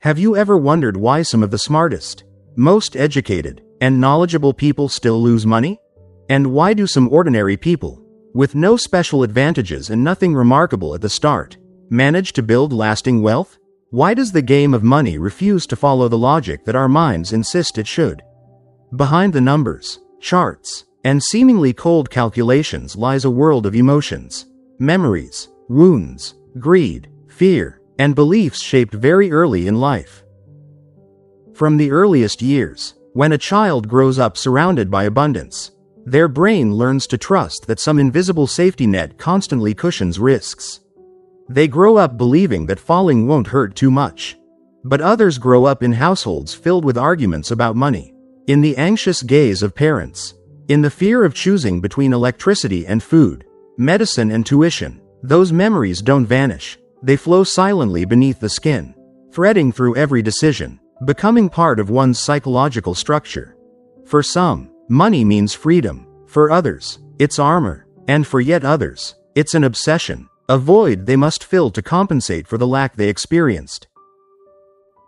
Have you ever wondered why some of the smartest, most educated, and knowledgeable people still lose money? And why do some ordinary people, with no special advantages and nothing remarkable at the start, manage to build lasting wealth? Why does the game of money refuse to follow the logic that our minds insist it should? Behind the numbers, charts, and seemingly cold calculations lies a world of emotions, memories, wounds, greed, fear, and beliefs shaped very early in life. From the earliest years, when a child grows up surrounded by abundance, their brain learns to trust that some invisible safety net constantly cushions risks. They grow up believing that falling won't hurt too much. But others grow up in households filled with arguments about money, in the anxious gaze of parents, in the fear of choosing between electricity and food, medicine and tuition. Those memories don't vanish. They flow silently beneath the skin, threading through every decision, becoming part of one's psychological structure. For some, money means freedom. For others, it's armor. And for yet others, it's an obsession, a void they must fill to compensate for the lack they experienced.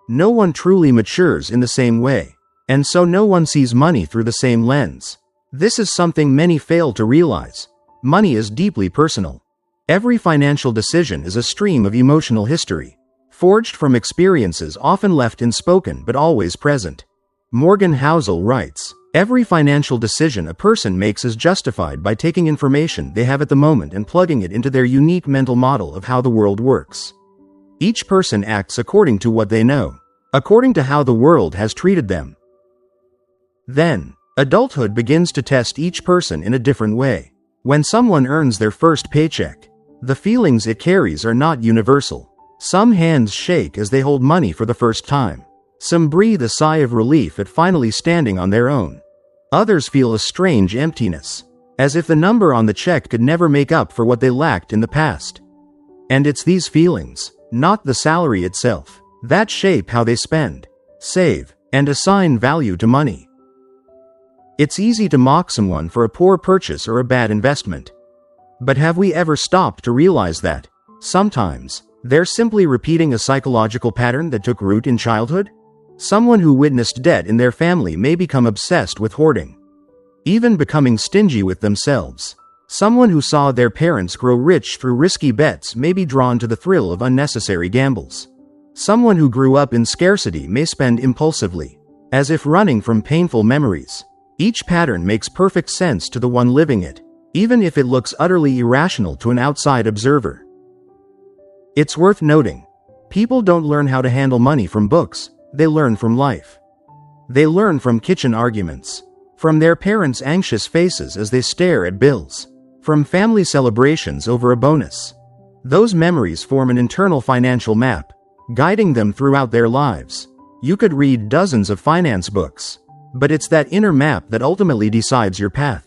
No one truly matures in the same way, and so no one sees money through the same lens. This is something many fail to realize. Money is deeply personal. Every financial decision is a stream of emotional history, forged from experiences often left unspoken but always present. Morgan Housel writes, "Every financial decision a person makes is justified by taking information they have at the moment and plugging it into their unique mental model of how the world works. Each person acts according to what they know, according to how the world has treated them." Then, adulthood begins to test each person in a different way. When someone earns their first paycheck, the feelings it carries are not universal. Some hands shake as they hold money for the first time. Some breathe a sigh of relief at finally standing on their own. Others feel a strange emptiness, as if the number on the check could never make up for what they lacked in the past. And it's these feelings, not the salary itself, that shape how they spend, save, and assign value to money. It's easy to mock someone for a poor purchase or a bad investment. But have we ever stopped to realize that, sometimes, they're simply repeating a psychological pattern that took root in childhood? Someone who witnessed debt in their family may become obsessed with hoarding, even becoming stingy with themselves. Someone who saw their parents grow rich through risky bets may be drawn to the thrill of unnecessary gambles. Someone who grew up in scarcity may spend impulsively, as if running from painful memories. Each pattern makes perfect sense to the one living it, even if it looks utterly irrational to an outside observer. It's worth noting, people don't learn how to handle money from books, they learn from life. They learn from kitchen arguments, from their parents' anxious faces as they stare at bills, from family celebrations over a bonus. Those memories form an internal financial map, guiding them throughout their lives. You could read dozens of finance books, but it's that inner map that ultimately decides your path.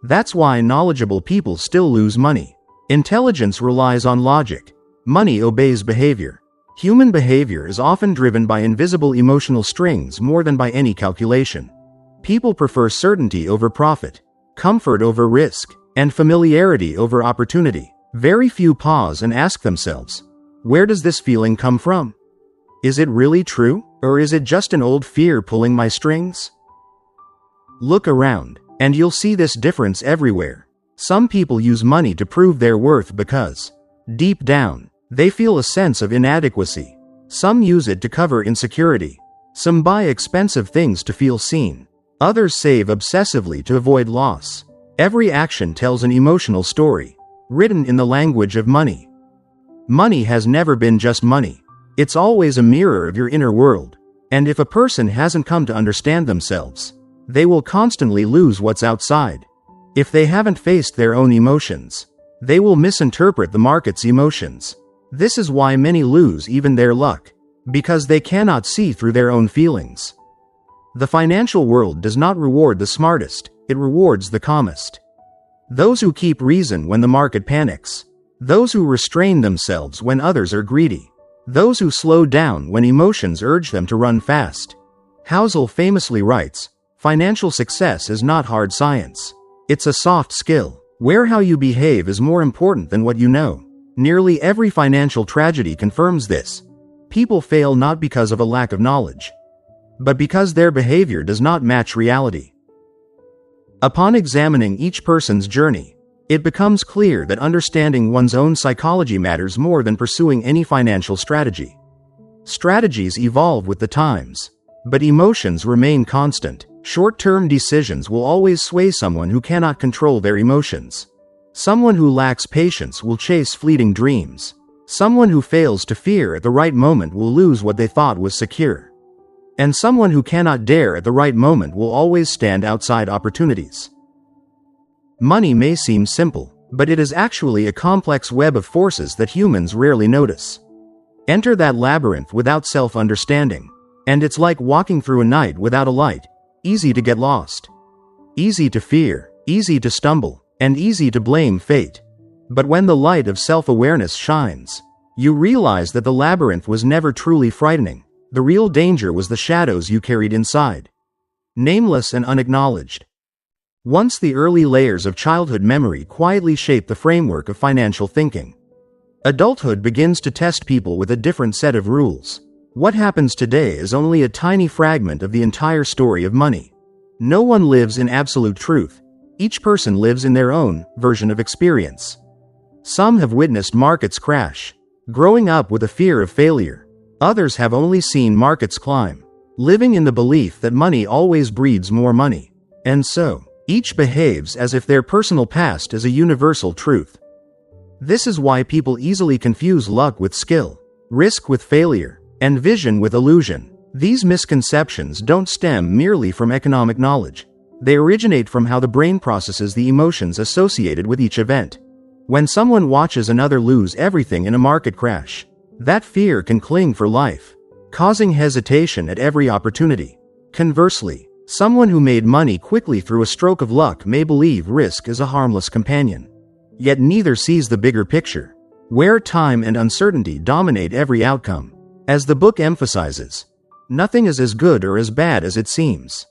That's why knowledgeable people still lose money. Intelligence relies on logic. Money obeys behavior. Human behavior is often driven by invisible emotional strings more than by any calculation. People prefer certainty over profit, comfort over risk, and familiarity over opportunity. Very few pause and ask themselves, where does this feeling come from? Is it really true, or is it just an old fear pulling my strings? Look around, and you'll see this difference everywhere. Some people use money to prove their worth because, deep down, they feel a sense of inadequacy. Some use it to cover insecurity. Some buy expensive things to feel seen. Others save obsessively to avoid loss. Every action tells an emotional story, written in the language of money. Money has never been just money. It's always a mirror of your inner world. And if a person hasn't come to understand themselves, they will constantly lose what's outside. If they haven't faced their own emotions, they will misinterpret the market's emotions. This is why many lose even their luck, because they cannot see through their own feelings. The financial world does not reward the smartest, it rewards the calmest. Those who keep reason when the market panics. Those who restrain themselves when others are greedy. Those who slow down when emotions urge them to run fast. Housel famously writes, "Financial success is not hard science. It's a soft skill, where how you behave is more important than what you know." Nearly every financial tragedy confirms this. People fail not because of a lack of knowledge, but because their behavior does not match reality. Upon examining each person's journey, it becomes clear that understanding one's own psychology matters more than pursuing any financial strategy. Strategies evolve with the times, but emotions remain constant. Short-term decisions will always sway someone who cannot control their emotions. Someone who lacks patience will chase fleeting dreams. Someone who fails to fear at the right moment will lose what they thought was secure. And someone who cannot dare at the right moment will always stand outside opportunities. Money may seem simple, but it is actually a complex web of forces that humans rarely notice. Enter that labyrinth without self-understanding, and it's like walking through a night without a light, easy to get lost. Easy to fear, easy to stumble, and easy to blame fate. But when the light of self-awareness shines, you realize that the labyrinth was never truly frightening. The real danger was the shadows you carried inside, nameless and unacknowledged. Once the early layers of childhood memory quietly shape the framework of financial thinking, adulthood begins to test people with a different set of rules. What happens today is only a tiny fragment of the entire story of money. No one lives in absolute truth. Each person lives in their own version of experience. Some have witnessed markets crash, growing up with a fear of failure. Others have only seen markets climb, living in the belief that money always breeds more money. And so, each behaves as if their personal past is a universal truth. This is why people easily confuse luck with skill, risk with failure, and vision with illusion. These misconceptions don't stem merely from economic knowledge. They originate from how the brain processes the emotions associated with each event. When someone watches another lose everything in a market crash, that fear can cling for life, causing hesitation at every opportunity. Conversely, someone who made money quickly through a stroke of luck may believe risk is a harmless companion. Yet neither sees the bigger picture, where time and uncertainty dominate every outcome. As the book emphasizes, nothing is as good or as bad as it seems.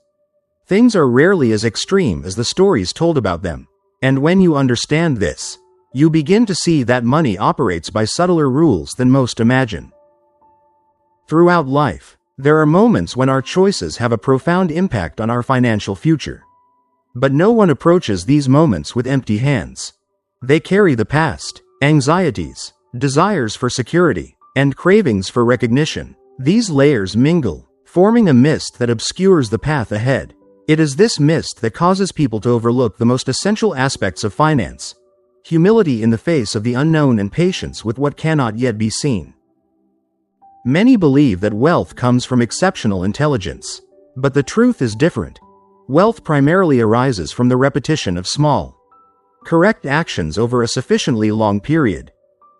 Things are rarely as extreme as the stories told about them. And when you understand this, you begin to see that money operates by subtler rules than most imagine. Throughout life, there are moments when our choices have a profound impact on our financial future. But no one approaches these moments with empty hands. They carry the past, anxieties, desires for security, and cravings for recognition. These layers mingle, forming a mist that obscures the path ahead. It is this mist that causes people to overlook the most essential aspects of finance: humility in the face of the unknown and patience with what cannot yet be seen. Many believe that wealth comes from exceptional intelligence, but the truth is different. Wealth primarily arises from the repetition of small, correct actions over a sufficiently long period.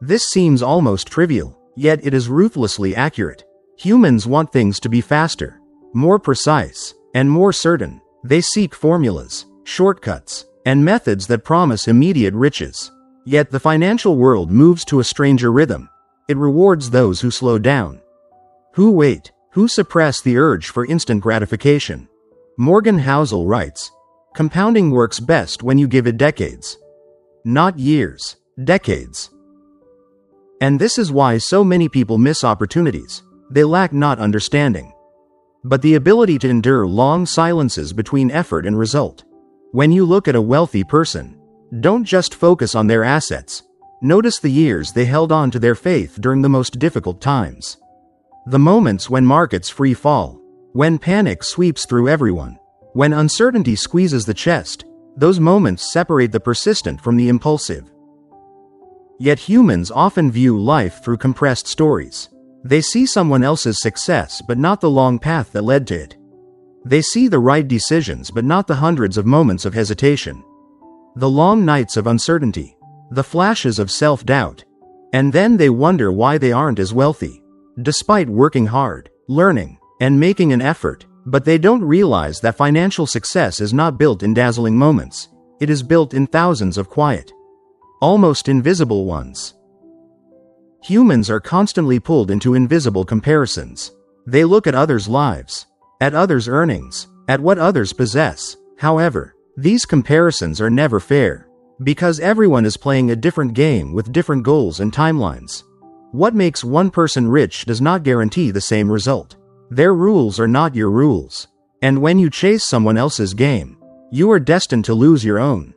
This seems almost trivial, yet it is ruthlessly accurate. Humans want things to be faster, more precise, and more certain. They seek formulas, shortcuts, and methods that promise immediate riches. Yet the financial world moves to a stranger rhythm. It rewards those who slow down, who wait, who suppress the urge for instant gratification. Morgan Housel writes, "Compounding works best when you give it decades. Not years, decades." And this is why so many people miss opportunities. They lack not understanding, but the ability to endure long silences between effort and result. When you look at a wealthy person, don't just focus on their assets. Notice the years they held on to their faith during the most difficult times. The moments when markets free fall, when panic sweeps through everyone, when uncertainty squeezes the chest, those moments separate the persistent from the impulsive. Yet humans often view life through compressed stories. They see someone else's success but not the long path that led to it. They see the right decisions but not the hundreds of moments of hesitation, the long nights of uncertainty, the flashes of self-doubt. And then they wonder why they aren't as wealthy, despite working hard, learning, and making an effort. But they don't realize that financial success is not built in dazzling moments. It is built in thousands of quiet, almost invisible ones. Humans are constantly pulled into invisible comparisons. They look at others' lives, at others' earnings, at what others possess. However, these comparisons are never fair, because everyone is playing a different game with different goals and timelines. What makes one person rich does not guarantee the same result. Their rules are not your rules. And when you chase someone else's game, you are destined to lose your own.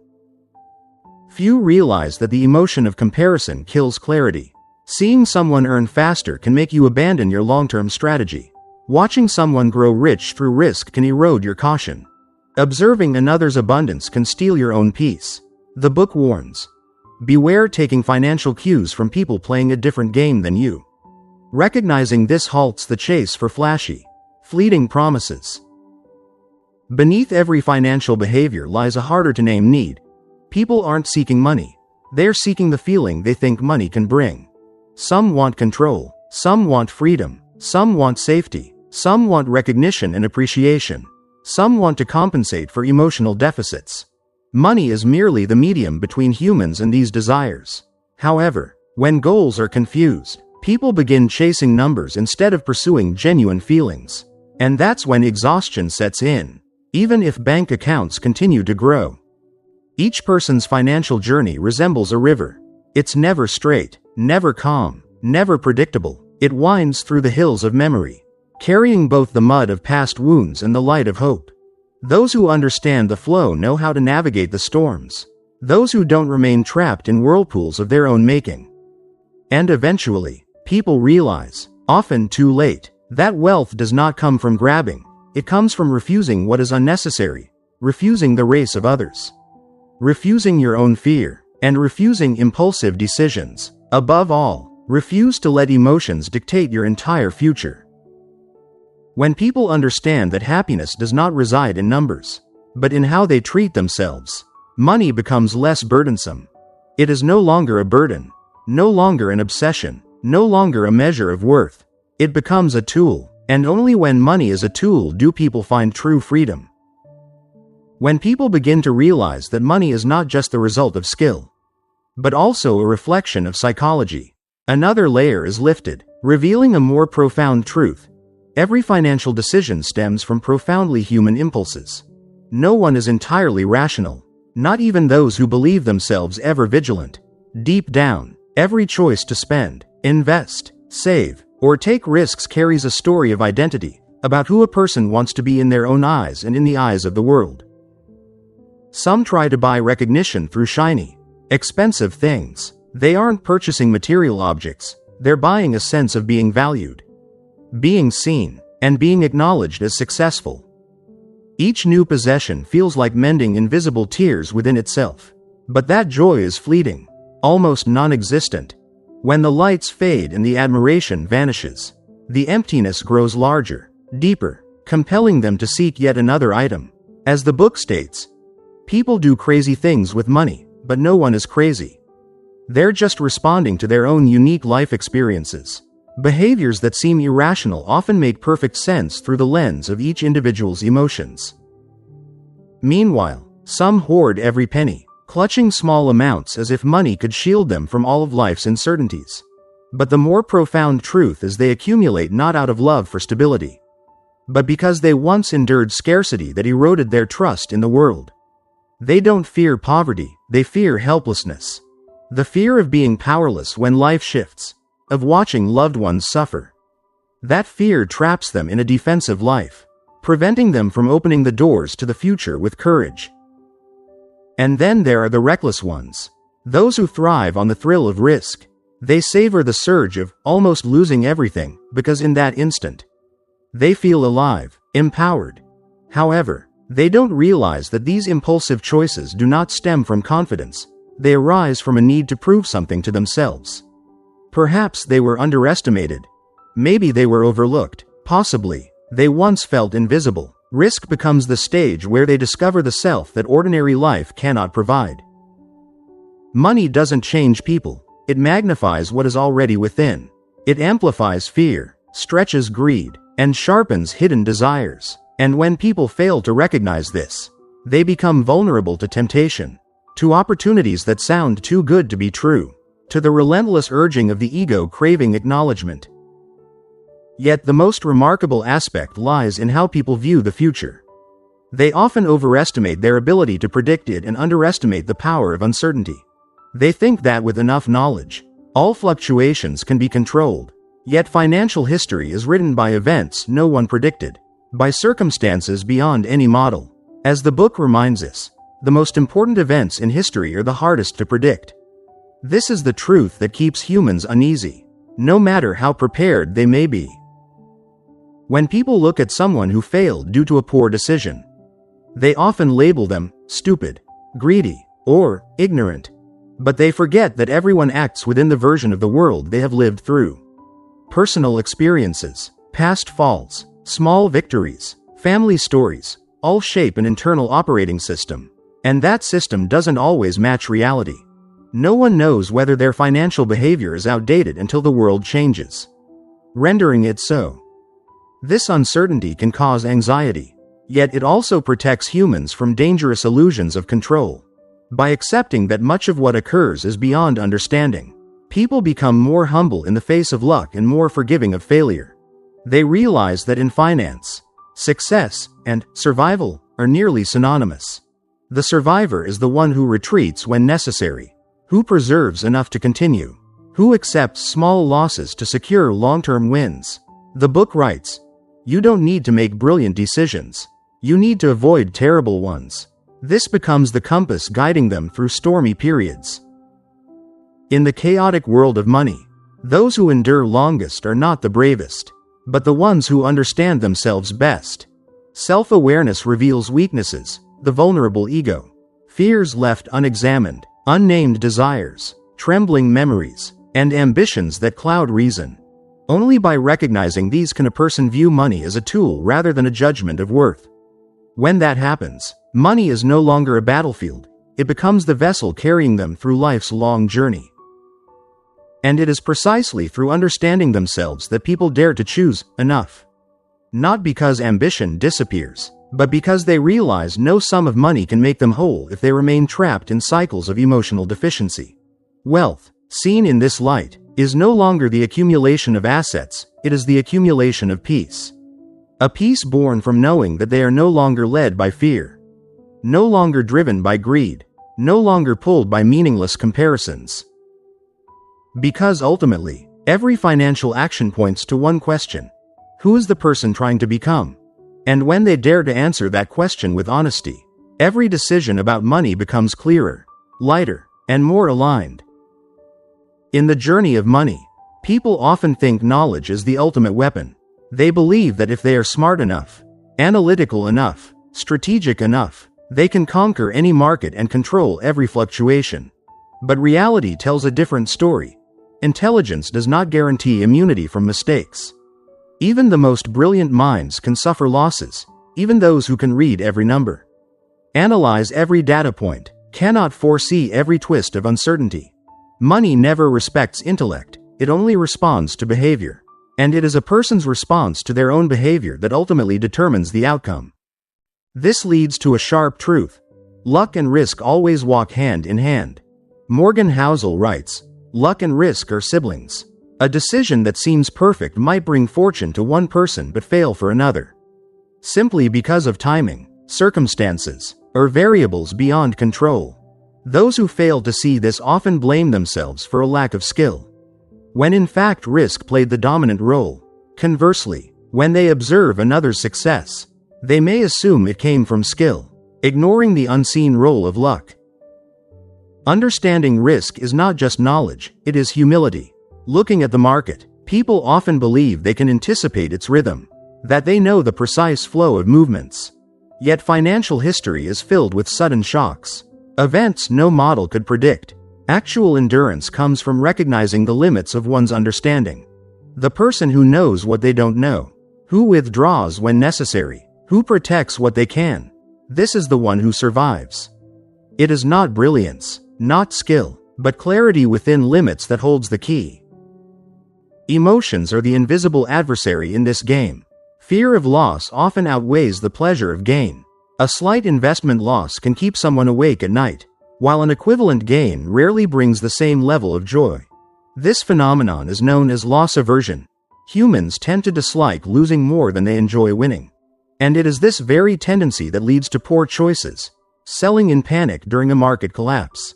Few realize that the emotion of comparison kills clarity. Seeing someone earn faster can make you abandon your long-term strategy. Watching someone grow rich through risk can erode your caution. Observing another's abundance can steal your own peace. The book warns. Beware taking financial cues from people playing a different game than you. Recognizing this halts the chase for flashy, fleeting promises. Beneath every financial behavior lies a harder-to-name need. People aren't seeking money. They're seeking the feeling they think money can bring. Some want control. Some want freedom. Some want safety. Some want recognition and appreciation. Some want to compensate for emotional deficits. Money is merely the medium between humans and these desires. However, when goals are confused, people begin chasing numbers instead of pursuing genuine feelings. And that's when exhaustion sets in, even if bank accounts continue to grow. Each person's financial journey resembles a river. It's never straight, never calm, never predictable. It winds through the hills of memory, carrying both the mud of past wounds and the light of hope. Those who understand the flow know how to navigate the storms. Those who don't remain trapped in whirlpools of their own making. And eventually, people realize, often too late, that wealth does not come from grabbing. It comes from refusing what is unnecessary, refusing the race of others, refusing your own fear, and refusing impulsive decisions. Above all, refuse to let emotions dictate your entire future. When people understand that happiness does not reside in numbers, but in how they treat themselves, money becomes less burdensome. It is no longer a burden, no longer an obsession, no longer a measure of worth. It becomes a tool, and only when money is a tool do people find true freedom. When people begin to realize that money is not just the result of skill, but also a reflection of psychology, another layer is lifted, revealing a more profound truth. Every financial decision stems from profoundly human impulses. No one is entirely rational, not even those who believe themselves ever vigilant. Deep down, every choice to spend, invest, save, or take risks carries a story of identity, about who a person wants to be in their own eyes and in the eyes of the world. Some try to buy recognition through shiny, expensive things. They aren't purchasing material objects, they're buying a sense of being valued, being seen, and being acknowledged as successful. Each new possession feels like mending invisible tears within itself. But that joy is fleeting, almost non-existent. When the lights fade and the admiration vanishes, the emptiness grows larger, deeper, compelling them to seek yet another item. As the book states, people do crazy things with money, but no one is crazy. They're just responding to their own unique life experiences. Behaviors that seem irrational often make perfect sense through the lens of each individual's emotions. Meanwhile, some hoard every penny, clutching small amounts as if money could shield them from all of life's uncertainties. But the more profound truth is they accumulate not out of love for stability, but because they once endured scarcity that eroded their trust in the world. They don't fear poverty, they fear helplessness. The fear of being powerless when life shifts, of watching loved ones suffer. That fear traps them in a defensive life, preventing them from opening the doors to the future with courage. And then there are the reckless ones, those who thrive on the thrill of risk. They savor the surge of almost losing everything, because in that instant, they feel alive, empowered. However, they don't realize that these impulsive choices do not stem from confidence. They arise from a need to prove something to themselves. Perhaps they were underestimated. Maybe they were overlooked. Possibly, they once felt invisible. Risk becomes the stage where they discover the self that ordinary life cannot provide. Money doesn't change people. It magnifies what is already within. It amplifies fear, stretches greed, and sharpens hidden desires. And when people fail to recognize this, they become vulnerable to temptation, to opportunities that sound too good to be true, to the relentless urging of the ego craving acknowledgement. Yet the most remarkable aspect lies in how people view the future. They often overestimate their ability to predict it and underestimate the power of uncertainty. They think that with enough knowledge, All fluctuations can be controlled. Yet financial history is written by events no one predicted, by circumstances beyond any model. As the book reminds us, the most important events in history are the hardest to predict. This is the truth that keeps humans uneasy, no matter how prepared they may be. When people look at someone who failed due to a poor decision, they often label them stupid, greedy, or ignorant. But they forget that everyone acts within the version of the world they have lived through. Personal experiences, past falls, small victories, family stories, all shape an internal operating system. And that system doesn't always match reality. No one knows whether their financial behavior is outdated until the world changes, rendering it so. This uncertainty can cause anxiety, yet it also protects humans from dangerous illusions of control. By accepting that much of what occurs is beyond understanding, people become more humble in the face of luck and more forgiving of failure. They realize that in finance, success and survival are nearly synonymous. The survivor is the one who retreats when necessary, who preserves enough to continue, who accepts small losses to secure long-term wins. The book writes, "You don't need to make brilliant decisions. You need to avoid terrible ones." This becomes the compass guiding them through stormy periods. In the chaotic world of money, those who endure longest are not the bravest, but the ones who understand themselves best. Self-awareness reveals weaknesses, the vulnerable ego, fears left unexamined, unnamed desires, trembling memories, and ambitions that cloud reason. Only by recognizing these can a person view money as a tool rather than a judgment of worth. When that happens, money is no longer a battlefield, it becomes the vessel carrying them through life's long journey. And it is precisely through understanding themselves that people dare to choose enough. Not because ambition disappears, but because they realize no sum of money can make them whole if they remain trapped in cycles of emotional deficiency. Wealth, seen in this light, is no longer the accumulation of assets, it is the accumulation of peace. A peace born from knowing that they are no longer led by fear, no longer driven by greed, no longer pulled by meaningless comparisons. Because ultimately, every financial action points to one question: who is the person trying to become? And when they dare to answer that question with honesty, every decision about money becomes clearer, lighter, and more aligned. In the journey of money, people often think knowledge is the ultimate weapon. They believe that if they are smart enough, analytical enough, strategic enough, they can conquer any market and control every fluctuation. But reality tells a different story. Intelligence does not guarantee immunity from mistakes. Even the most brilliant minds can suffer losses, even those who can read every number, analyze every data point, cannot foresee every twist of uncertainty. Money never respects intellect, it only responds to behavior. And it is a person's response to their own behavior that ultimately determines the outcome. This leads to a sharp truth: luck and risk always walk hand in hand. Morgan Housel writes, "Luck and risk are siblings. A decision that seems perfect might bring fortune to one person but fail for another, simply because of timing, circumstances, or variables beyond control. Those who fail to see this often blame themselves for a lack of skill, when in fact risk played the dominant role. Conversely, when they observe another's success, they may assume it came from skill, ignoring the unseen role of luck." Understanding risk is not just knowledge, it is humility. Looking at the market, people often believe they can anticipate its rhythm, that they know the precise flow of movements. Yet financial history is filled with sudden shocks, events no model could predict. Actual endurance comes from recognizing the limits of one's understanding. The person who knows what they don't know, who withdraws when necessary, who protects what they can, this is the one who survives. It is not brilliance, not skill, but clarity within limits that holds the key. Emotions are the invisible adversary in this game. Fear of loss often outweighs the pleasure of gain. A slight investment loss can keep someone awake at night, while an equivalent gain rarely brings the same level of joy. This phenomenon is known as loss aversion. Humans tend to dislike losing more than they enjoy winning. And it is this very tendency that leads to poor choices, selling in panic during a market collapse,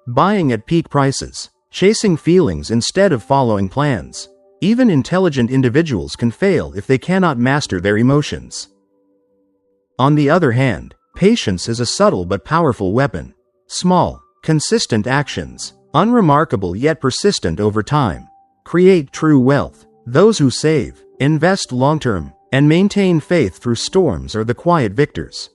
buying at peak prices, chasing feelings instead of following plans. Even intelligent individuals can fail if they cannot master their emotions. On the other hand, patience is a subtle but powerful weapon. Small, consistent actions, unremarkable yet persistent over time, create true wealth. Those who save, invest long-term, and maintain faith through storms are the quiet victors.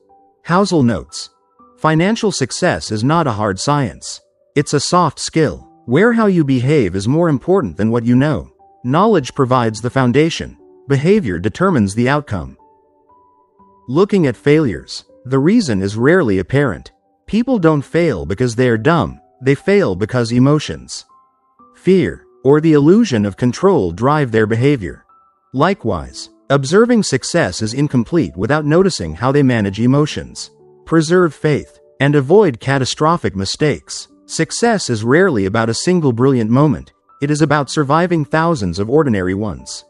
Housel notes, financial success is not a hard science. It's a soft skill, where how you behave is more important than what you know. Knowledge provides the foundation. Behavior determines the outcome. Looking at failures, the reason is rarely apparent. People don't fail because they are dumb, they fail because emotions, fear, or the illusion of control drive their behavior. Likewise, observing success is incomplete without noticing how they manage emotions. Preserve faith, and avoid catastrophic mistakes. Success is rarely about a single brilliant moment. It is about surviving thousands of ordinary ones.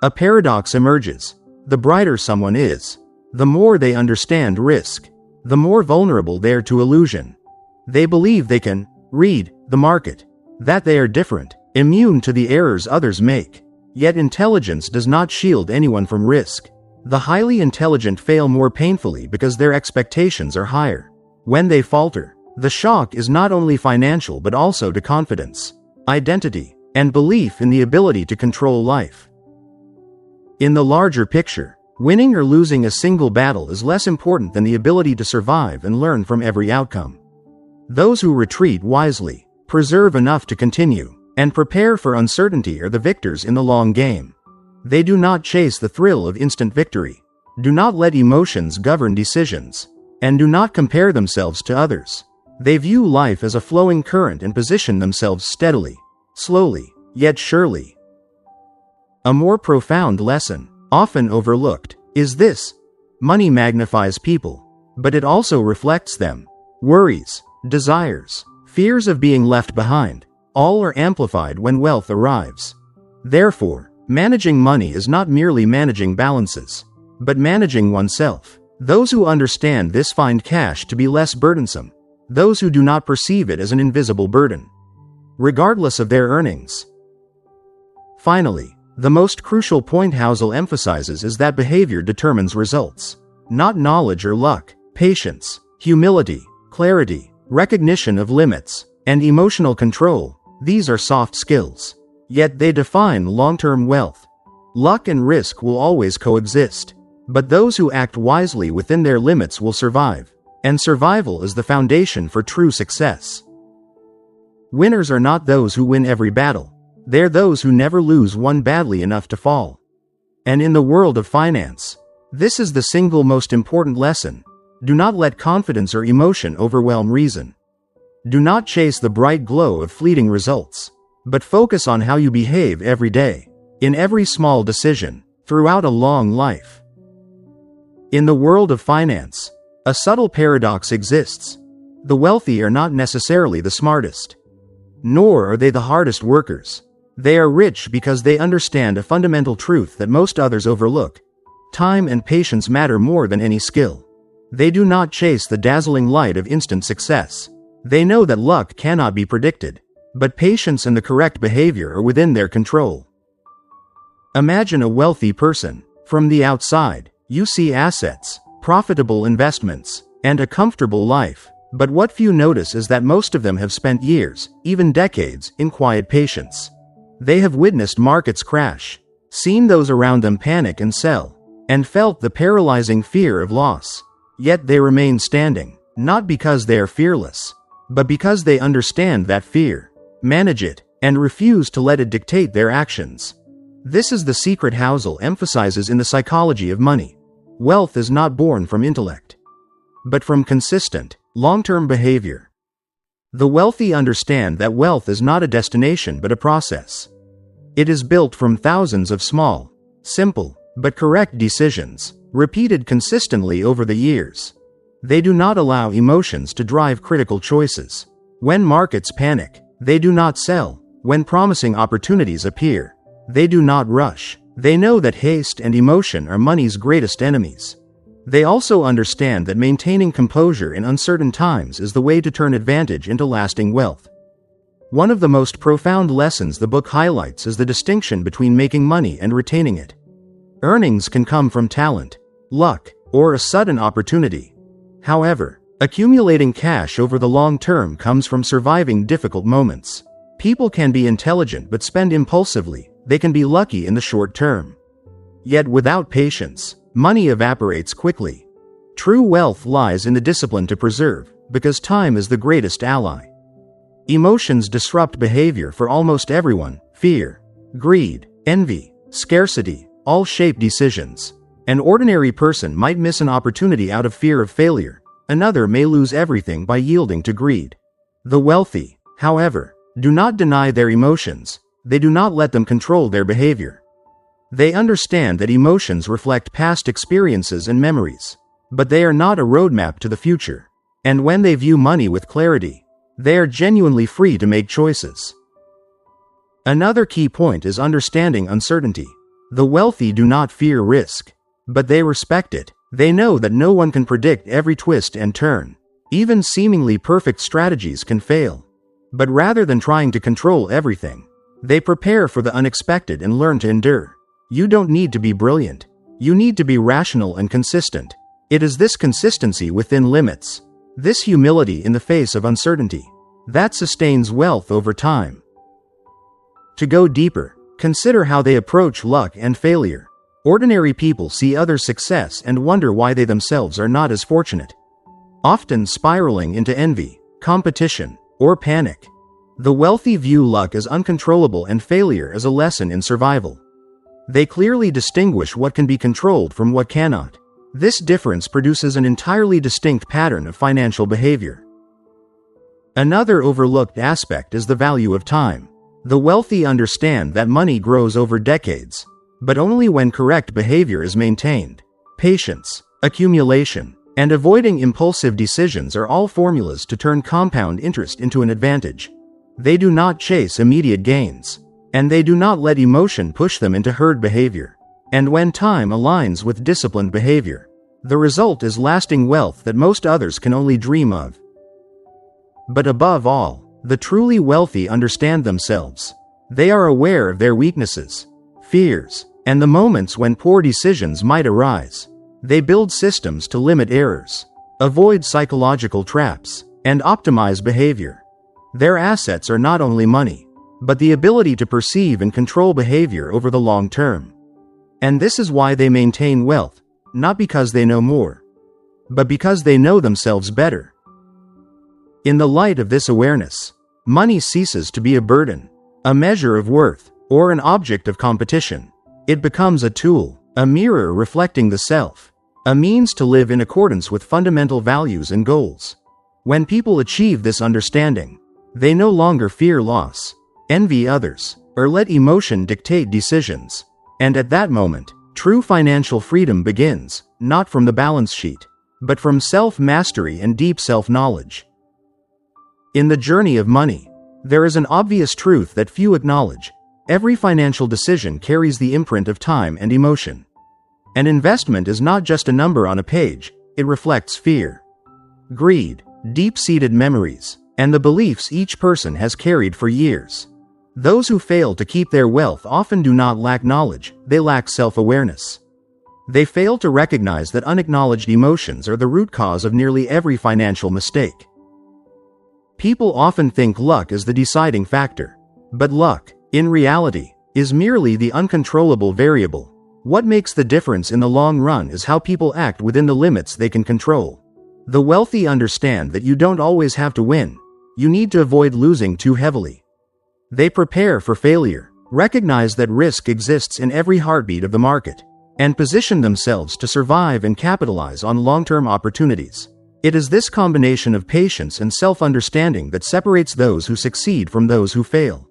A paradox emerges. The brighter someone is, the more they understand risk, the more vulnerable they are to illusion. They believe they can read the market, that they are different, immune to the errors others make. Yet intelligence does not shield anyone from risk. The highly intelligent fail more painfully because their expectations are higher. When they falter, the shock is not only financial but also to confidence, identity, and belief in the ability to control life. In the larger picture, winning or losing a single battle is less important than the ability to survive and learn from every outcome. Those who retreat wisely, preserve enough to continue, and prepare for uncertainty are the victors in the long game. They do not chase the thrill of instant victory, do not let emotions govern decisions, and do not compare themselves to others. They view life as a flowing current and position themselves steadily, slowly, yet surely. A more profound lesson, often overlooked, is this: money magnifies people, but it also reflects them. Worries, desires, fears of being left behind, all are amplified when wealth arrives. Therefore, managing money is not merely managing balances, but managing oneself. Those who understand this find cash to be less burdensome. Those who do not perceive it as an invisible burden, regardless of their earnings. Finally, the most crucial point Housel emphasizes is that behavior determines results, not knowledge or luck. Patience, humility, clarity, recognition of limits, and emotional control, these are soft skills. Yet they define long-term wealth. Luck and risk will always coexist, but those who act wisely within their limits will survive. And survival is the foundation for true success. Winners are not those who win every battle. They're those who never lose one badly enough to fall. And in the world of finance, this is the single most important lesson. Do not let confidence or emotion overwhelm reason. Do not chase the bright glow of fleeting results, but focus on how you behave every day, in every small decision, throughout a long life. In the world of finance, a subtle paradox exists. The wealthy are not necessarily the smartest, nor are they the hardest workers. They are rich because they understand a fundamental truth that most others overlook. Time and patience matter more than any skill. They do not chase the dazzling light of instant success. They know that luck cannot be predicted, but patience and the correct behavior are within their control. Imagine a wealthy person. From the outside, you see assets, profitable investments, and a comfortable life. But what few notice is that most of them have spent years, even decades, in quiet patience. They have witnessed markets crash, seen those around them panic and sell, and felt the paralyzing fear of loss. Yet they remain standing, not because they are fearless, but because they understand that fear, manage it, and refuse to let it dictate their actions. This is the secret Housel emphasizes in The Psychology of Money. Wealth is not born from intellect, but from consistent, long-term behavior. The wealthy understand that wealth is not a destination but a process. It is built from thousands of small, simple, but correct decisions, repeated consistently over the years. They do not allow emotions to drive critical choices. When markets panic, they do not sell. When promising opportunities appear, they do not rush. They know that haste and emotion are money's greatest enemies. They also understand that maintaining composure in uncertain times is the way to turn advantage into lasting wealth. One of the most profound lessons the book highlights is the distinction between making money and retaining it. Earnings can come from talent, luck, or a sudden opportunity. However, accumulating cash over the long term comes from surviving difficult moments. People can be intelligent but spend impulsively. They can be lucky in the short term. Yet without patience, money evaporates quickly. True wealth lies in the discipline to preserve, because time is the greatest ally. Emotions disrupt behavior for almost everyone. Fear, greed, envy, scarcity, all shape decisions. An ordinary person might miss an opportunity out of fear of failure. Another may lose everything by yielding to greed. The wealthy, however, do not deny their emotions. They do not let them control their behavior. They understand that emotions reflect past experiences and memories, but they are not a roadmap to the future. And when they view money with clarity, they are genuinely free to make choices. Another key point is understanding uncertainty. The wealthy do not fear risk, but they respect it. They know that no one can predict every twist and turn. Even seemingly perfect strategies can fail. But rather than trying to control everything, they prepare for the unexpected and learn to endure. You don't need to be brilliant. You need to be rational and consistent. It is this consistency within limits, this humility in the face of uncertainty, that sustains wealth over time. To go deeper, consider how they approach luck and failure. Ordinary people see others' success and wonder why they themselves are not as fortunate, often spiraling into envy, competition, or panic. The wealthy view luck as uncontrollable and failure as a lesson in survival. They clearly distinguish what can be controlled from what cannot. This difference produces an entirely distinct pattern of financial behavior. Another overlooked aspect is the value of time. The wealthy understand that money grows over decades, but only when correct behavior is maintained. Patience, accumulation, and avoiding impulsive decisions are all formulas to turn compound interest into an advantage. They do not chase immediate gains, and they do not let emotion push them into herd behavior. And when time aligns with disciplined behavior, the result is lasting wealth that most others can only dream of. But above all, the truly wealthy understand themselves. They are aware of their weaknesses, fears, and the moments when poor decisions might arise. They build systems to limit errors, avoid psychological traps, and optimize behavior. Their assets are not only money, but the ability to perceive and control behavior over the long term. And this is why they maintain wealth, not because they know more, but because they know themselves better. In the light of this awareness, money ceases to be a burden, a measure of worth, or an object of competition. It becomes a tool, a mirror reflecting the self, a means to live in accordance with fundamental values and goals. When people achieve this understanding, they no longer fear loss, envy others, or let emotion dictate decisions. And at that moment, true financial freedom begins, not from the balance sheet, but from self-mastery and deep self-knowledge. In the journey of money, there is an obvious truth that few acknowledge. Every financial decision carries the imprint of time and emotion. An investment is not just a number on a page, it reflects fear, greed, deep-seated memories, and the beliefs each person has carried for years. Those who fail to keep their wealth often do not lack knowledge, they lack self-awareness. They fail to recognize that unacknowledged emotions are the root cause of nearly every financial mistake. People often think luck is the deciding factor, but luck, in reality, is merely the uncontrollable variable. What makes the difference in the long run is how people act within the limits they can control. The wealthy understand that you don't always have to win. You need to avoid losing too heavily. They prepare for failure, recognize that risk exists in every heartbeat of the market, and position themselves to survive and capitalize on long-term opportunities. It is this combination of patience and self-understanding that separates those who succeed from those who fail.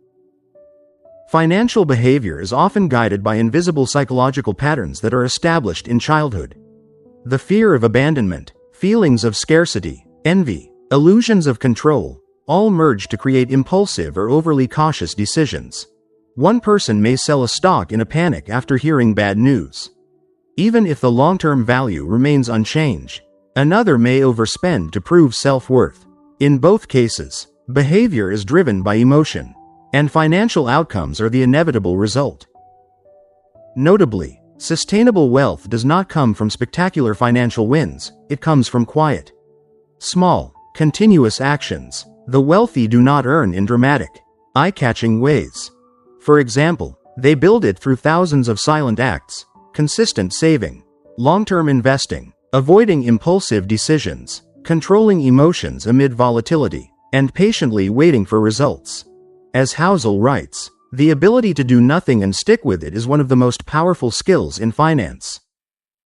Financial behavior is often guided by invisible psychological patterns that are established in childhood. The fear of abandonment, feelings of scarcity, envy, illusions of control, all merge to create impulsive or overly cautious decisions. One person may sell a stock in a panic after hearing bad news. Even if the long-term value remains unchanged, another may overspend to prove self-worth. In both cases, Behavior is driven by emotion, and financial outcomes are the inevitable result. Notably, sustainable wealth does not come from spectacular financial wins, it comes from quiet, small, continuous actions the wealthy do not earn in dramatic, eye-catching ways. For example, they build it through thousands of silent acts, consistent saving, long-term investing, avoiding impulsive decisions, controlling emotions amid volatility, and patiently waiting for results. As Housel writes, the ability to do nothing and stick with it is one of the most powerful skills in finance.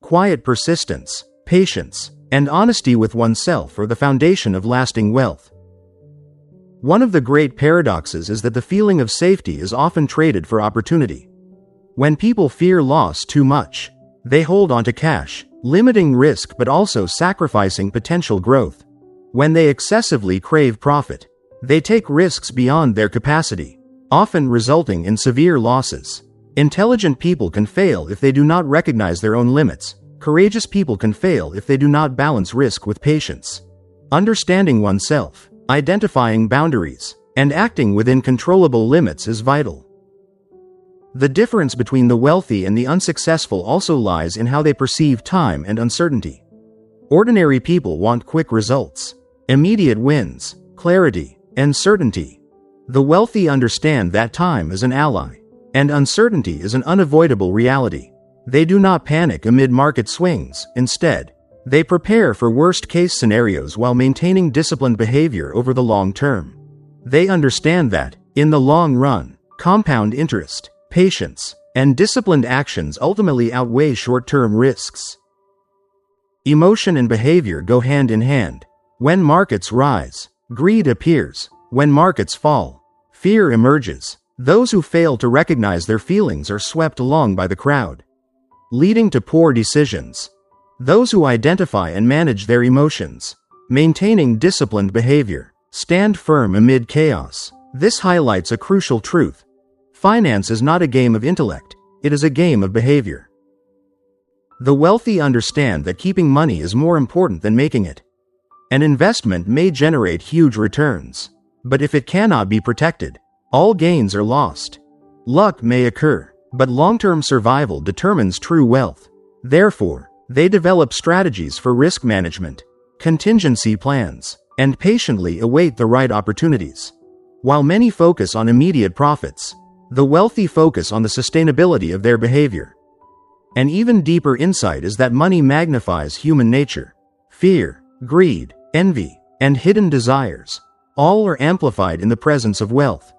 Quiet persistence, patience, and honesty with oneself are the foundation of lasting wealth. One of the great paradoxes is that the feeling of safety is often traded for opportunity. When people fear loss too much, they hold on to cash, limiting risk but also sacrificing potential growth. When they excessively crave profit, they take risks beyond their capacity, often resulting in severe losses. Intelligent people can fail if they do not recognize their own limits. Courageous people can fail if they do not balance risk with patience. Understanding oneself, identifying boundaries, and acting within controllable limits is vital. The difference between the wealthy and the unsuccessful also lies in how they perceive time and uncertainty. Ordinary people want quick results, immediate wins, clarity, and certainty. The wealthy understand that time is an ally, and uncertainty is an unavoidable reality. They do not panic amid market swings. Instead, they prepare for worst-case scenarios while maintaining disciplined behavior over the long term. They understand that, in the long run, compound interest, patience, and disciplined actions ultimately outweigh short-term risks. Emotion and behavior go hand in hand. When markets rise, greed appears. When markets fall, fear emerges. Those who fail to recognize their feelings are swept along by the crowd, leading to poor decisions. Those who identify and manage their emotions, maintaining disciplined behavior, stand firm amid chaos. This highlights a crucial truth. Finance is not a game of intellect, it is a game of behavior. The wealthy understand that keeping money is more important than making it. An investment may generate huge returns, but if it cannot be protected, all gains are lost. Luck may occur, but long-term survival determines true wealth. Therefore, they develop strategies for risk management, contingency plans, and patiently await the right opportunities. While many focus on immediate profits, the wealthy focus on the sustainability of their behavior. An even deeper insight is that money magnifies human nature. Fear, greed, envy, and hidden desires, all are amplified in the presence of wealth.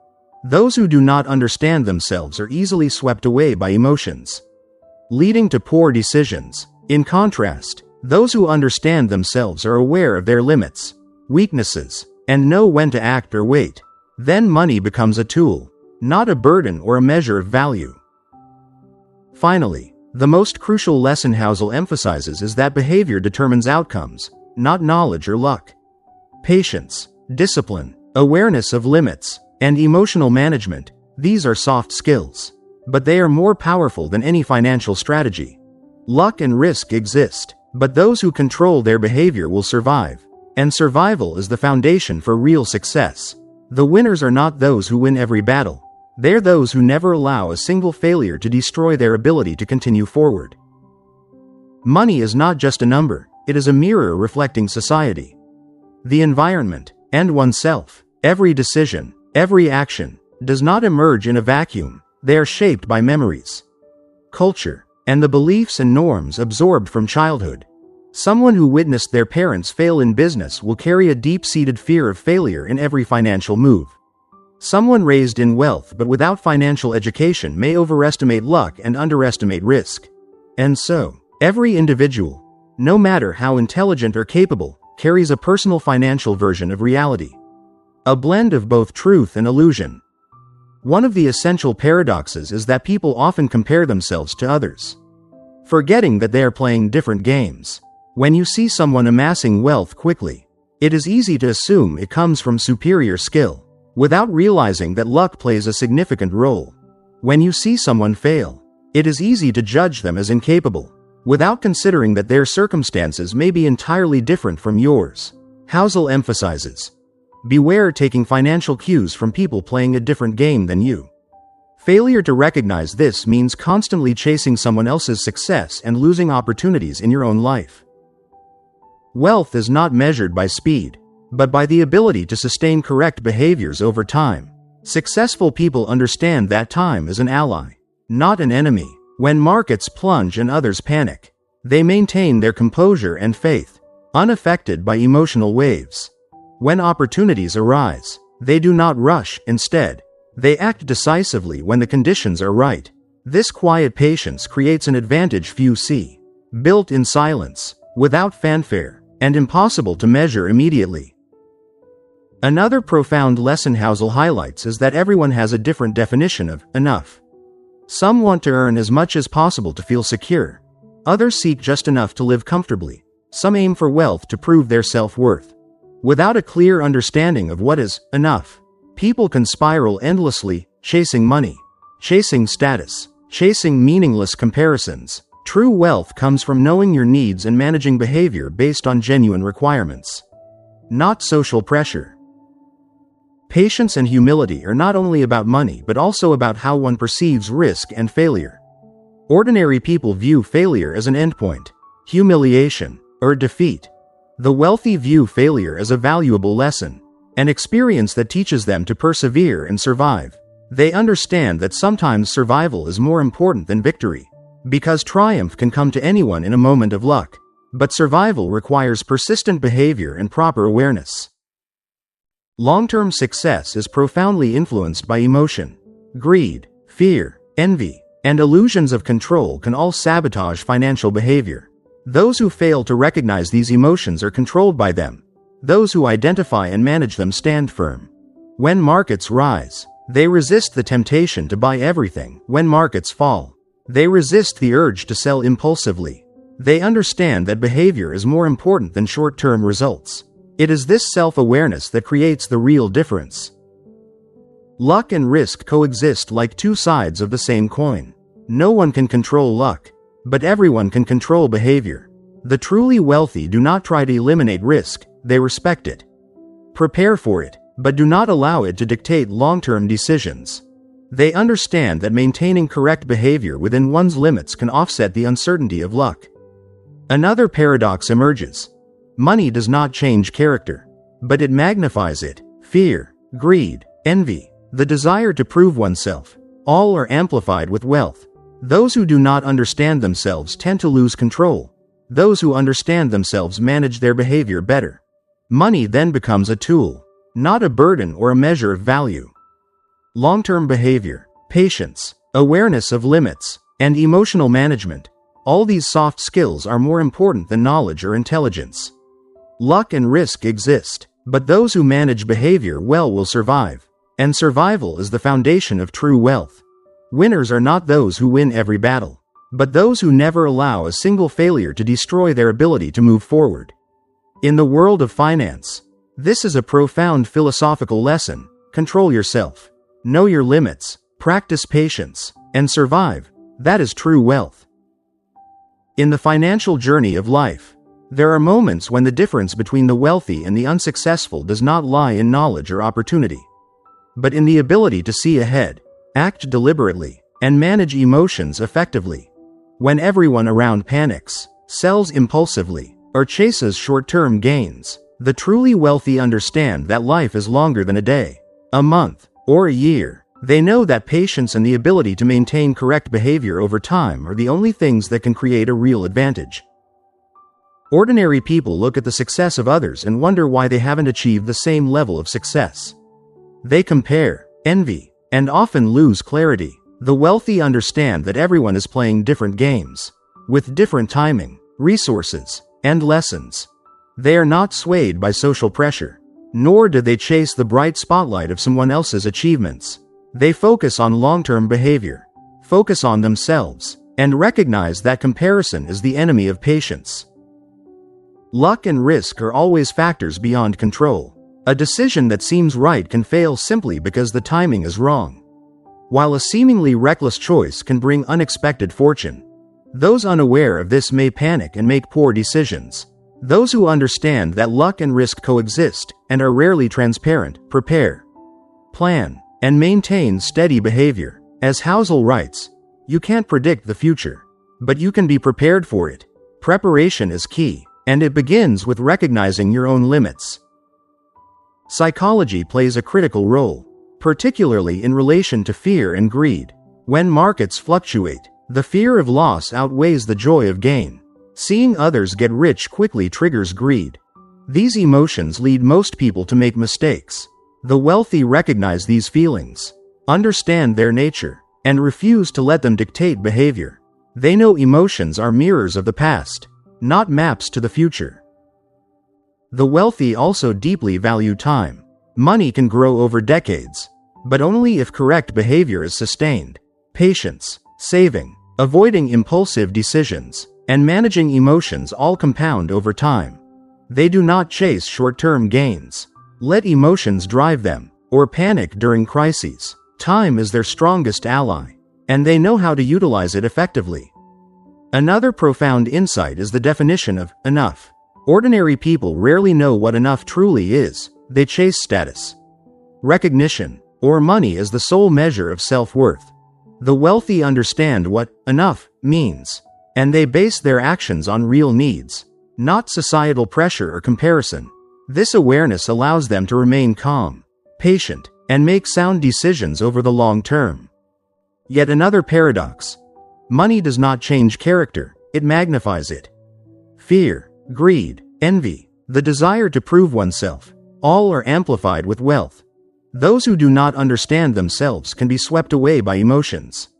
Those who do not understand themselves are easily swept away by emotions, leading to poor decisions. In contrast, those who understand themselves are aware of their limits, weaknesses, and know when to act or wait. Then money becomes a tool, not a burden or a measure of value. Finally, the most crucial lesson Housel emphasizes is that behavior determines outcomes, not knowledge or luck. Patience, discipline, awareness of limits, and emotional management, these are soft skills, but they are more powerful than any financial strategy. Luck and risk exist, but those who control their behavior will survive, and survival is the foundation for real success. The winners are not those who win every battle. They're those who never allow a single failure to destroy their ability to continue forward. Money is not just a number, it is a mirror reflecting society, the environment, and oneself. Every decision, every action, does not emerge in a vacuum. They are shaped by memories, culture, and the beliefs and norms absorbed from childhood. Someone who witnessed their parents fail in business will carry a deep-seated fear of failure in every financial move. Someone raised in wealth but without financial education may overestimate luck and underestimate risk. And so, every individual, no matter how intelligent or capable, carries a personal financial version of reality, a blend of both truth and illusion. One of the essential paradoxes is that people often compare themselves to others, forgetting that they are playing different games. When you see someone amassing wealth quickly, it is easy to assume it comes from superior skill, without realizing that luck plays a significant role. When you see someone fail, it is easy to judge them as incapable, without considering that their circumstances may be entirely different from yours. Housel emphasizes, Beware taking financial cues from people playing a different game than you. Failure to recognize this means constantly chasing someone else's success and losing opportunities in your own life. Wealth is not measured by speed, but by the ability to sustain correct behaviors over time. Successful people understand that time is an ally, not an enemy. When markets plunge and others panic, they maintain their composure and faith, unaffected by emotional waves. When opportunities arise, they do not rush. Instead, they act decisively when the conditions are right. This quiet patience creates an advantage few see. Built in silence, without fanfare, and impossible to measure immediately. Another profound lesson Housel highlights is that everyone has a different definition of enough. Some want to earn as much as possible to feel secure. Others seek just enough to live comfortably. Some aim for wealth to prove their self-worth. Without a clear understanding of what is enough, people can spiral endlessly, chasing money, chasing status, chasing meaningless comparisons. True wealth comes from knowing your needs and managing behavior based on genuine requirements, not social pressure. Patience and humility are not only about money but also about how one perceives risk and failure. Ordinary people view failure as an endpoint, humiliation, or defeat. The wealthy view failure as a valuable lesson, an experience that teaches them to persevere and survive. They understand that sometimes survival is more important than victory, because triumph can come to anyone in a moment of luck, but survival requires persistent behavior and proper awareness. Long-term success is profoundly influenced by emotion. Greed, fear, envy, and illusions of control can all sabotage financial behavior. Those who fail to recognize these emotions are controlled by them. Those who identify and manage them stand firm. When markets rise, they resist the temptation to buy everything. When markets fall, they resist the urge to sell impulsively. They understand that behavior is more important than short-term results. It is this self-awareness that creates the real difference. Luck and risk coexist like two sides of the same coin. No one can control luck, but everyone can control behavior. The truly wealthy do not try to eliminate risk, they respect it. Prepare for it, but do not allow it to dictate long-term decisions. They understand that maintaining correct behavior within one's limits can offset the uncertainty of luck. Another paradox emerges. Money does not change character, but it magnifies it. Fear, greed, envy, the desire to prove oneself, all are amplified with wealth. Those who do not understand themselves tend to lose control. Those who understand themselves manage their behavior better. Money then becomes a tool, not a burden or a measure of value. Long-term behavior, patience, awareness of limits, and emotional management, all these soft skills are more important than knowledge or intelligence. Luck and risk exist, but those who manage behavior well will survive, and survival is the foundation of true wealth. Winners are not those who win every battle, but those who never allow a single failure to destroy their ability to move forward. In the world of finance, this is a profound philosophical lesson. Control yourself, know your limits, practice patience, and survive. That is true wealth. In the financial journey of life, there are moments when the difference between the wealthy and the unsuccessful does not lie in knowledge or opportunity, but in the ability to see ahead, act deliberately, and manage emotions effectively. When everyone around panics, sells impulsively, or chases short-term gains, the truly wealthy understand that life is longer than a day, a month, or a year. They know that patience and the ability to maintain correct behavior over time are the only things that can create a real advantage. Ordinary people look at the success of others and wonder why they haven't achieved the same level of success. They compare, envy, and often lose clarity. The wealthy understand that everyone is playing different games, with different timing, resources, and lessons. They are not swayed by social pressure, nor do they chase the bright spotlight of someone else's achievements. They focus on long-term behavior, focus on themselves, and recognize that comparison is the enemy of patience. Luck and risk are always factors beyond control. A decision that seems right can fail simply because the timing is wrong, while a seemingly reckless choice can bring unexpected fortune. Those unaware of this may panic and make poor decisions. Those who understand that luck and risk coexist and are rarely transparent. Prepare, plan, and maintain steady behavior. As Housel writes, you can't predict the future, but you can be prepared for it. Preparation is key, and it begins with recognizing your own limits. Psychology plays a critical role, particularly in relation to fear and greed. When markets fluctuate, the fear of loss outweighs the joy of gain. Seeing others get rich quickly triggers greed. These emotions lead most people to make mistakes. The wealthy recognize these feelings, understand their nature, and refuse to let them dictate behavior. They know emotions are mirrors of the past, not maps to the future. The wealthy also deeply value time. Money can grow over decades, but only if correct behavior is sustained. Patience, saving, avoiding impulsive decisions, and managing emotions all compound over time. They do not chase short-term gains. Let emotions drive them, or panic during crises. Time is their strongest ally, and they know how to utilize it effectively. Another profound insight is the definition of enough. Ordinary people rarely know what enough truly is. They chase status, recognition, or money as the sole measure of self-worth. The wealthy understand what enough means, and they base their actions on real needs, not societal pressure or comparison. This awareness allows them to remain calm, patient, and make sound decisions over the long term. Yet another paradox. Money does not change character, it magnifies it. Fear, greed, envy, the desire to prove oneself, all are amplified with wealth. Those who do not understand themselves can be swept away by emotions,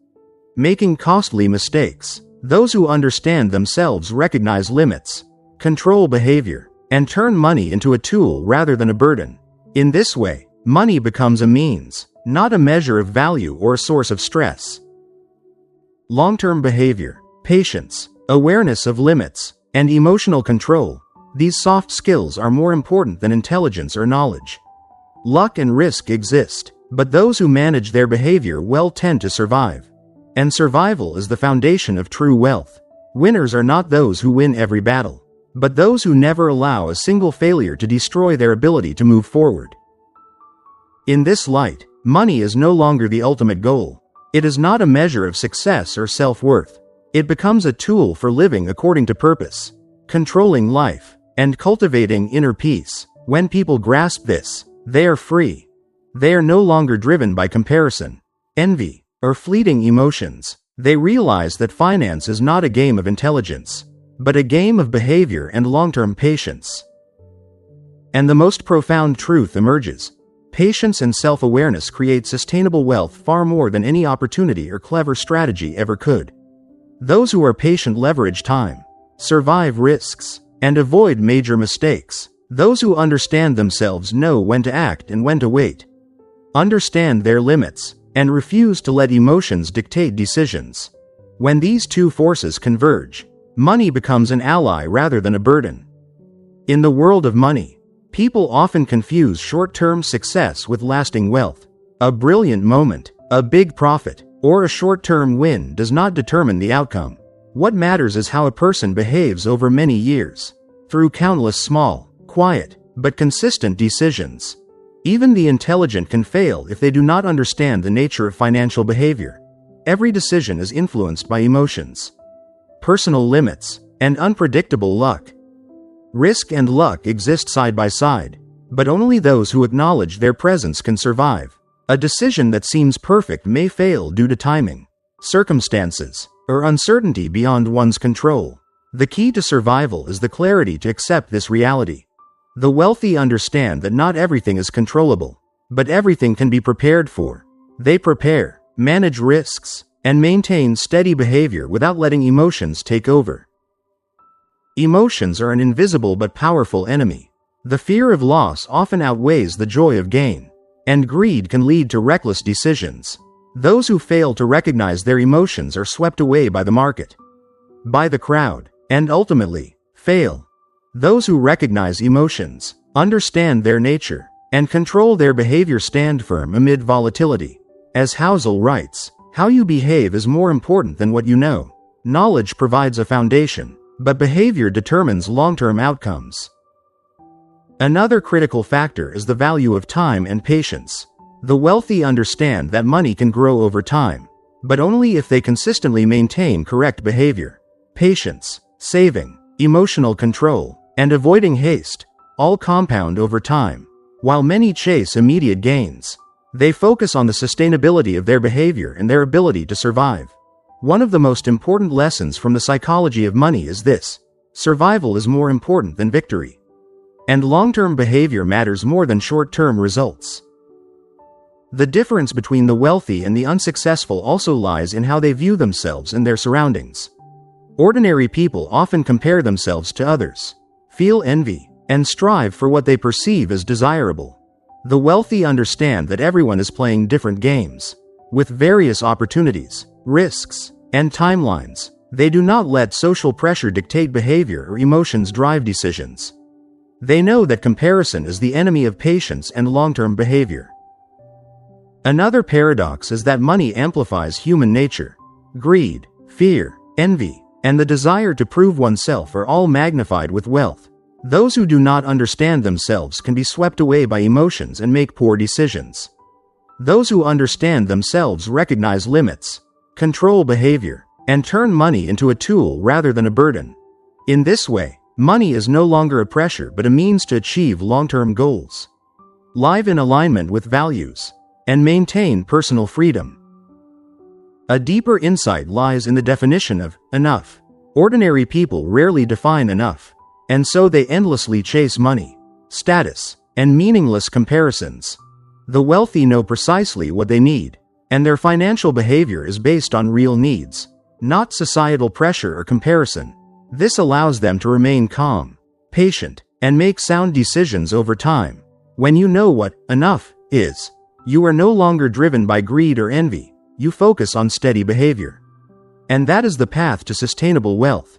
making costly mistakes. Those who understand themselves recognize limits, control behavior, and turn money into a tool rather than a burden. In this way, money becomes a means, not a measure of value or a source of stress. Long-term behavior, patience, awareness of limits, and emotional control. These soft skills are more important than intelligence or knowledge. Luck and risk exist, but those who manage their behavior well tend to survive. And survival is the foundation of true wealth. Winners are not those who win every battle, but those who never allow a single failure to destroy their ability to move forward. In this light, money is no longer the ultimate goal. It is not a measure of success or self-worth. It becomes a tool for living according to purpose, controlling life, and cultivating inner peace. When people grasp this, they are free. They are no longer driven by comparison, envy, or fleeting emotions. They realize that finance is not a game of intelligence, but a game of behavior and long-term patience. And the most profound truth emerges. Patience and self-awareness create sustainable wealth far more than any opportunity or clever strategy ever could. Those who are patient leverage time, survive risks, and avoid major mistakes. Those who understand themselves know when to act and when to wait, understand their limits, and refuse to let emotions dictate decisions. When these two forces converge, money becomes an ally rather than a burden. In the world of money, people often confuse short-term success with lasting wealth. A brilliant moment, a big profit, or a short-term win does not determine the outcome. What matters is how a person behaves over many years, through countless small, quiet, but consistent decisions. Even the intelligent can fail if they do not understand the nature of financial behavior. Every decision is influenced by emotions, personal limits, and unpredictable luck. Risk and luck exist side by side, but only those who acknowledge their presence can survive. A decision that seems perfect may fail due to timing, circumstances, or uncertainty beyond one's control. The key to survival is the clarity to accept this reality. The wealthy understand that not everything is controllable, but everything can be prepared for. They prepare, manage risks, and maintain steady behavior without letting emotions take over. Emotions are an invisible but powerful enemy. The fear of loss often outweighs the joy of gain, and greed can lead to reckless decisions. Those who fail to recognize their emotions are swept away by the market, by the crowd, and ultimately, fail. Those who recognize emotions, understand their nature, and control their behavior stand firm amid volatility. As Housel writes, how you behave is more important than what you know. Knowledge provides a foundation, but behavior determines long-term outcomes. Another critical factor is the value of time and patience. The wealthy understand that money can grow over time, but only if they consistently maintain correct behavior. Patience, saving, emotional control, and avoiding haste all compound over time. While many chase immediate gains, they focus on the sustainability of their behavior and their ability to survive. One of the most important lessons from the psychology of money is this: survival is more important than victory. And long-term behavior matters more than short-term results. The difference between the wealthy and the unsuccessful also lies in how they view themselves and their surroundings. Ordinary people often compare themselves to others, feel envy, and strive for what they perceive as desirable. The wealthy understand that everyone is playing different games, with various opportunities, risks, and timelines. They do not let social pressure dictate behavior or emotions drive decisions. They know that comparison is the enemy of patience and long-term behavior. Another paradox is that money amplifies human nature. Greed, fear, envy, and the desire to prove oneself are all magnified with wealth. Those who do not understand themselves can be swept away by emotions and make poor decisions. Those who understand themselves recognize limits, control behavior, and turn money into a tool rather than a burden. In this way, money is no longer a pressure but a means to achieve long-term goals, live in alignment with values, and maintain personal freedom. A deeper insight lies in the definition of enough. Ordinary people rarely define enough, and so they endlessly chase money, status, and meaningless comparisons. The wealthy know precisely what they need, and their financial behavior is based on real needs, not societal pressure or comparison. This allows them to remain calm, patient, and make sound decisions over time. When you know what enough is, you are no longer driven by greed or envy. You focus on steady behavior. And that is the path to sustainable wealth.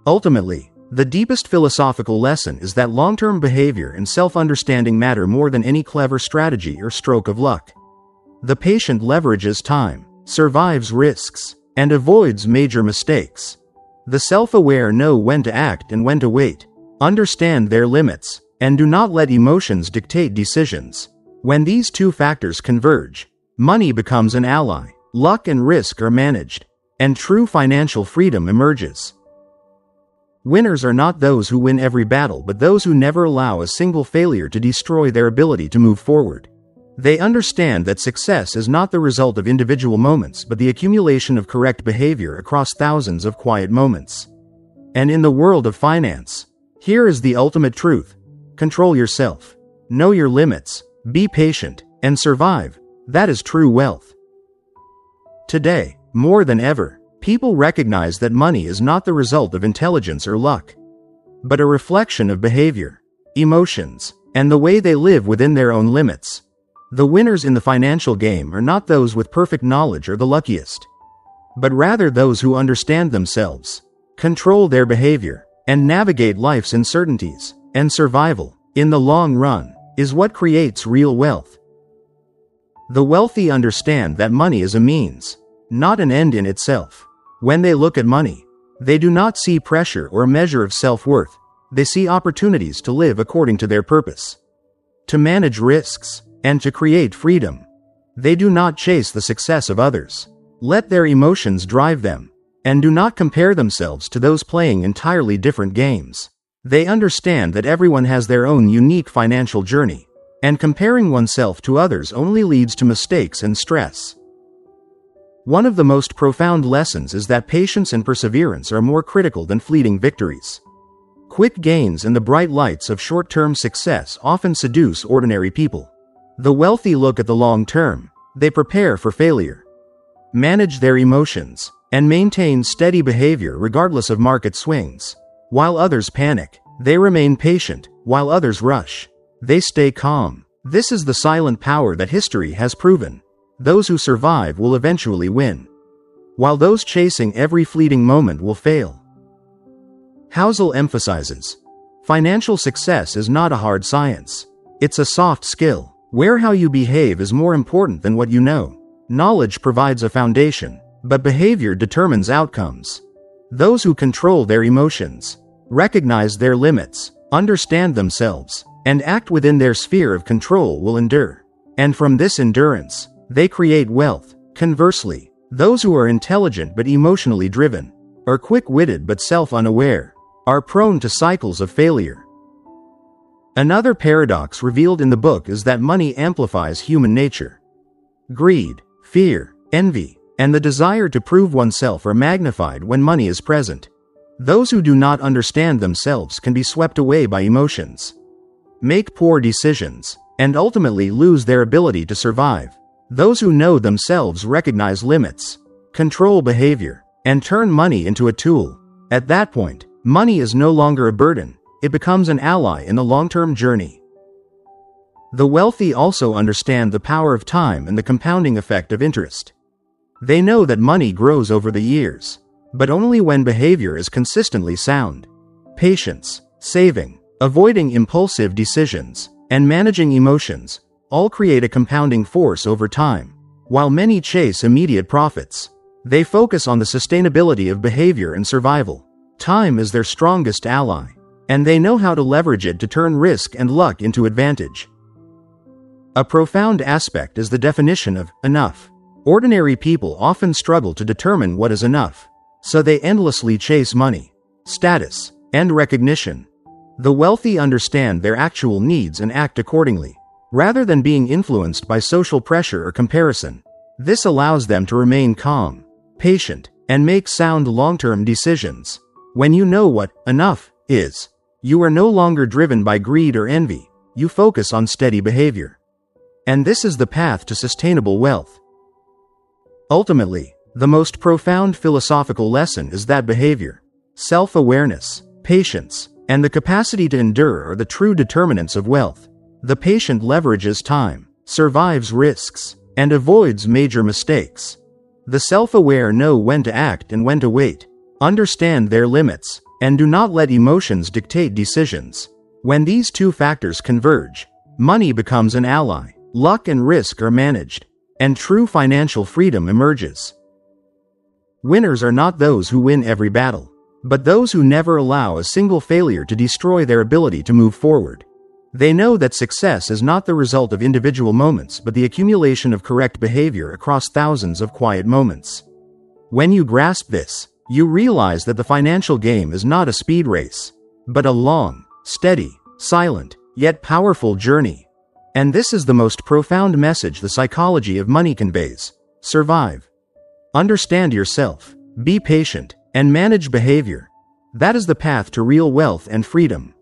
Ultimately, the deepest philosophical lesson is that long-term behavior and self-understanding matter more than any clever strategy or stroke of luck. The patient leverages time, survives risks, and avoids major mistakes. The self-aware know when to act and when to wait, understand their limits, and do not let emotions dictate decisions. When these two factors converge, money becomes an ally, luck and risk are managed, and true financial freedom emerges. Winners are not those who win every battle but those who never allow a single failure to destroy their ability to move forward. They understand that success is not the result of individual moments but the accumulation of correct behavior across thousands of quiet moments. And in the world of finance, here is the ultimate truth: control yourself, know your limits, be patient, and survive. That is true wealth. Today, more than ever, people recognize that money is not the result of intelligence or luck, but a reflection of behavior, emotions, and the way they live within their own limits. The winners in the financial game are not those with perfect knowledge or the luckiest, but rather those who understand themselves, control their behavior, and navigate life's uncertainties. And survival, in the long run, is what creates real wealth. The wealthy understand that money is a means, not an end in itself. When they look at money, they do not see pressure or a measure of self-worth. They see opportunities to live according to their purpose, to manage risks, and to create freedom. They do not chase the success of others. Let their emotions drive them, and do not compare themselves to those playing entirely different games. They understand that everyone has their own unique financial journey, and comparing oneself to others only leads to mistakes and stress. One of the most profound lessons is that patience and perseverance are more critical than fleeting victories. Quick gains and the bright lights of short-term success often seduce ordinary people. The wealthy look at the long term. They prepare for failure, manage their emotions, and maintain steady behavior regardless of market swings. While others panic, they remain patient. While others rush, they stay calm. This is the silent power that history has proven. Those who survive will eventually win, while those chasing every fleeting moment will fail. Housel emphasizes, financial success is not a hard science. It's a soft skill, where how you behave is more important than what you know. Knowledge provides a foundation, but behavior determines outcomes. Those who control their emotions, recognize their limits, understand themselves, and act within their sphere of control will endure. And from this endurance, they create wealth. Conversely, those who are intelligent but emotionally driven, are quick-witted but self-unaware, are prone to cycles of failure. Another paradox revealed in the book is that money amplifies human nature. Greed, fear, envy, and the desire to prove oneself are magnified when money is present. Those who do not understand themselves can be swept away by emotions, make poor decisions, and ultimately lose their ability to survive. Those who know themselves recognize limits, control behavior, and turn money into a tool. At that point, money is no longer a burden, it becomes an ally in the long-term journey. The wealthy also understand the power of time and the compounding effect of interest. They know that money grows over the years, but only when behavior is consistently sound. Patience, saving, avoiding impulsive decisions, and managing emotions all create a compounding force over time. While many chase immediate profits, they focus on the sustainability of behavior and survival. Time is their strongest ally, and they know how to leverage it to turn risk and luck into advantage. A profound aspect is the definition of enough. Ordinary people often struggle to determine what is enough, so they endlessly chase money, status, and recognition. The wealthy understand their actual needs and act accordingly, rather than being influenced by social pressure or comparison. This allows them to remain calm, patient, and make sound long-term decisions. When you know what enough is, you are no longer driven by greed or envy, you focus on steady behavior. And this is the path to sustainable wealth. Ultimately, the most profound philosophical lesson is that behavior, self-awareness, patience, and the capacity to endure are the true determinants of wealth. The patient leverages time, survives risks, and avoids major mistakes. The self-aware know when to act and when to wait, understand their limits, and do not let emotions dictate decisions. When these two factors converge, money becomes an ally, luck and risk are managed, and true financial freedom emerges. Winners are not those who win every battle, but those who never allow a single failure to destroy their ability to move forward. They know that success is not the result of individual moments but the accumulation of correct behavior across thousands of quiet moments. When you grasp this, you realize that the financial game is not a speed race, but a long, steady, silent, yet powerful journey. And this is the most profound message the psychology of money conveys. Survive. Understand yourself, be patient, and manage behavior. That is the path to real wealth and freedom.